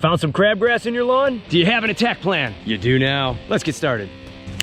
Found some crabgrass in your lawn? Do you have an attack plan? You do now. Let's get started.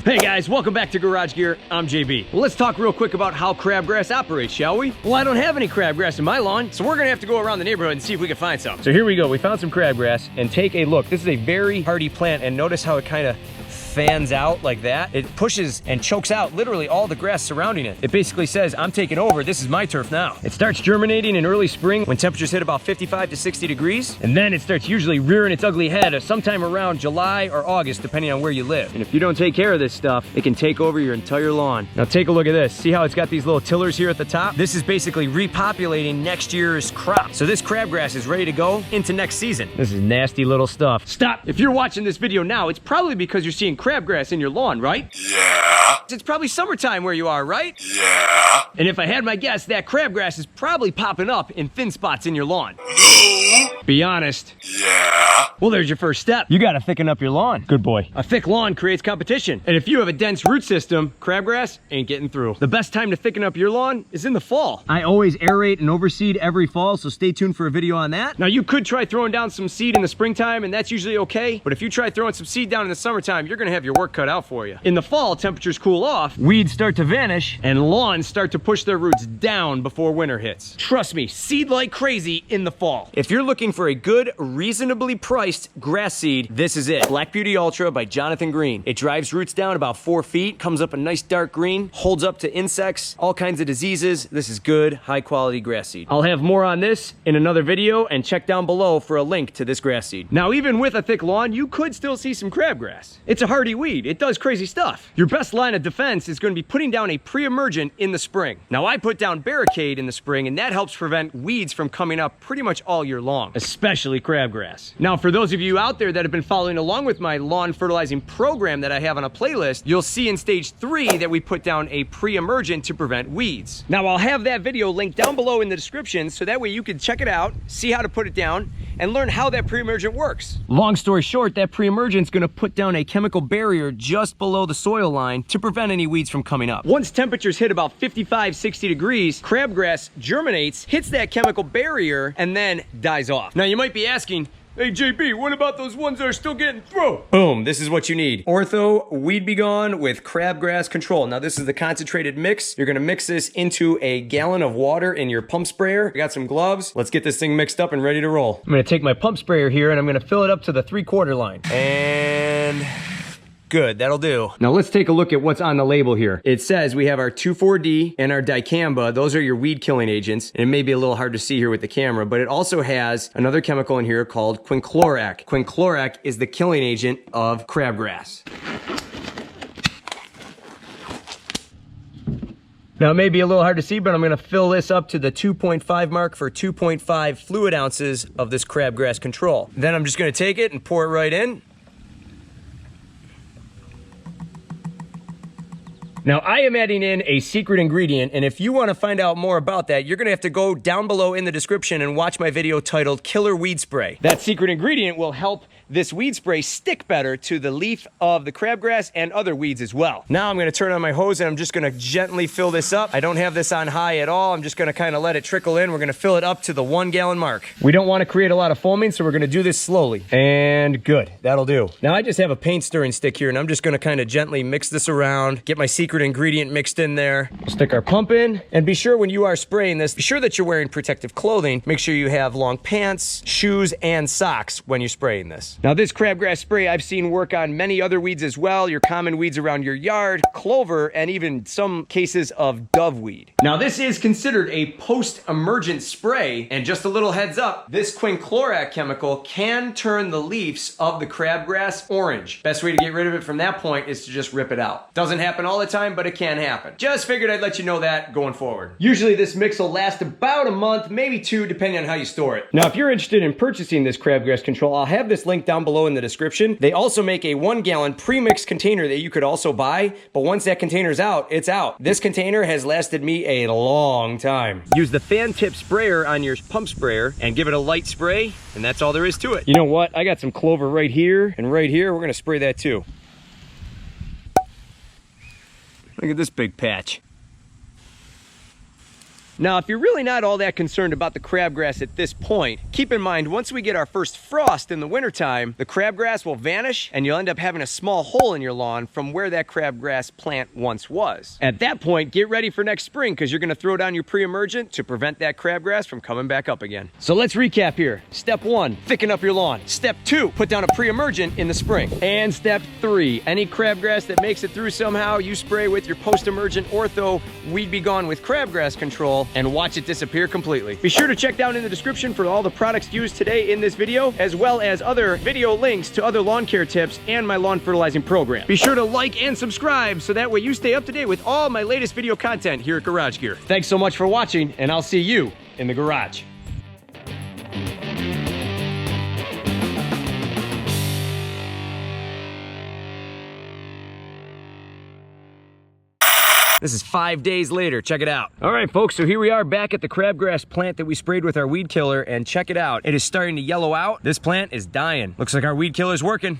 Hey guys, welcome back to Garage Gear. I'm JB. Well, let's talk real quick about how crabgrass operates, shall we? Well, I don't have any crabgrass in my lawn, so we're gonna have to go around the neighborhood and see if we can find some. So here we go. We found some crabgrass, and take a look. This is a very hardy plant, and notice how it kind of fans out like that. It pushes and chokes out literally all the grass surrounding it. It basically says, I'm taking over, this is my turf now. It starts germinating in early spring when temperatures hit about 55 to 60 degrees, and then it starts usually rearing its ugly head sometime around July or August, depending on where you live. And if you don't take care of this stuff, it can take over your entire lawn. Now take a look at this. See how it's got these little tillers here at the top? This is basically repopulating next year's crop. So this crabgrass is ready to go into next season. This is nasty little stuff. Stop! If you're watching this video now, it's probably because you're seeing crabgrass in your lawn, right? Yeah. It's probably summertime where you are, right? Yeah. And if I had my guess, that crabgrass is probably popping up in thin spots in your lawn. No. Be honest. Yeah. Well, there's your first step. You gotta thicken up your lawn. Good boy. A thick lawn creates competition. And if you have a dense root system, crabgrass ain't getting through. The best time to thicken up your lawn is in the fall. I always aerate and overseed every fall, so stay tuned for a video on that. Now, you could try throwing down some seed in the springtime, and that's usually okay. But if you try throwing some seed down in the summertime, you're gonna have your work cut out for you. In the fall, temperatures cool off, weeds start to vanish, and lawns start to push their roots down before winter hits. Trust me, seed like crazy in the fall. If you're looking for a good, reasonably priced grass seed, this is it. Black Beauty Ultra by Jonathan Green. It drives roots down about 4 feet, comes up a nice dark green, holds up to insects, all kinds of diseases. This is good, high quality grass seed. I'll have more on this in another video, and check down below for a link to this grass seed. Now, even with a thick lawn, you could still see some crabgrass. It's a hardy weed. It does crazy stuff. Your best line of defense is going to be putting down a pre-emergent in the spring. Now, I put down barricade in the spring, and that helps prevent weeds from coming up pretty much all year long, especially crabgrass. Now, for those of you out there that have been following along with my lawn fertilizing program that I have on a playlist, you'll see in stage 3 that we put down a pre-emergent to prevent weeds. Now, I'll have that video linked down below in the description, so that way you can check it out, see how to put it down, and learn how that pre-emergent works. Long story short, that pre-emergent's gonna put down a chemical barrier just below the soil line to prevent any weeds from coming up. Once temperatures hit about 55, 60 degrees, crabgrass germinates, hits that chemical barrier, and then dies off. Now, you might be asking, hey JB, what about those ones that are still getting through? Boom, this is what you need. Ortho Weed Be Gone with Crabgrass Control. Now, this is the concentrated mix. You're gonna mix this into a gallon of water in your pump sprayer. I got some gloves. Let's get this thing mixed up and ready to roll. I'm gonna take my pump sprayer here, and I'm gonna fill it up to the 3/4 line. And good, that'll do. Now let's take a look at what's on the label here. It says we have our 2,4-D and our dicamba. Those are your weed killing agents. And it may be a little hard to see here with the camera, but it also has another chemical in here called quinclorac. Quinclorac is the killing agent of crabgrass. Now, it may be a little hard to see, but I'm gonna fill this up to the 2.5 mark for 2.5 fluid ounces of this crabgrass control. Then I'm just gonna take it and pour it right in. Now, I am adding in a secret ingredient, and if you want to find out more about that, you're going to have to go down below in the description and watch my video titled Killer Weed Spray. That secret ingredient will help this weed spray stick better to the leaf of the crabgrass and other weeds as well. Now I'm going to turn on my hose, and I'm just going to gently fill this up. I don't have this on high at all. I'm just going to kind of let it trickle in. We're going to fill it up to the 1 gallon mark. We don't want to create a lot of foaming, so we're going to do this slowly. And good, that'll do. Now I just have a paint stirring stick here, and I'm just going to kind of gently mix this around, get my secret ingredient mixed in there. Stick our pump in, and be sure when you are spraying this, be sure that you're wearing protective clothing. Make sure you have long pants, shoes, and socks when you're spraying this. Now, this crabgrass spray I've seen work on many other weeds as well, your common weeds around your yard, clover, and even some cases of doveweed. Now, this is considered a post-emergent spray, and just a little heads up, this quinclorac chemical can turn the leaves of the crabgrass orange. Best way to get rid of it from that point is to just rip it out. Doesn't happen all the time, but it can happen. Just figured I'd let you know that going forward. Usually this mix will last about a month, maybe 2, depending on how you store it. Now, if you're interested in purchasing this crabgrass control, I'll have this link down below in the description. They also make a 1 gallon pre-mixed container that you could also buy, but once that container's out, it's out. This container has lasted me a long time. Use the fan tip sprayer on your pump sprayer and give it a light spray, and that's all there is to it. You know what? I got some clover right here and right here. We're gonna spray that too. Look at this big patch. Now, if you're really not all that concerned about the crabgrass at this point, keep in mind, once we get our first frost in the wintertime, the crabgrass will vanish and you'll end up having a small hole in your lawn from where that crabgrass plant once was. At that point, get ready for next spring because you're going to throw down your pre-emergent to prevent that crabgrass from coming back up again. So let's recap here. Step 1, thicken up your lawn. Step 2, put down a pre-emergent in the spring. And step 3, any crabgrass that makes it through somehow, you spray with your post-emergent Ortho Weed Be Gone with crabgrass control and watch it disappear completely. Be sure to check down in the description for all the products used today in this video, as well as other video links to other lawn care tips and my lawn fertilizing program. Be sure to like and subscribe so that way you stay up to date with all my latest video content here at Garage Gear. Thanks so much for watching, and I'll see you in the garage. This is 5 days later. Check it out. All right, folks, so here we are back at the crabgrass plant that we sprayed with our weed killer, and check it out. It is starting to yellow out. This plant is dying. Looks like our weed killer's working.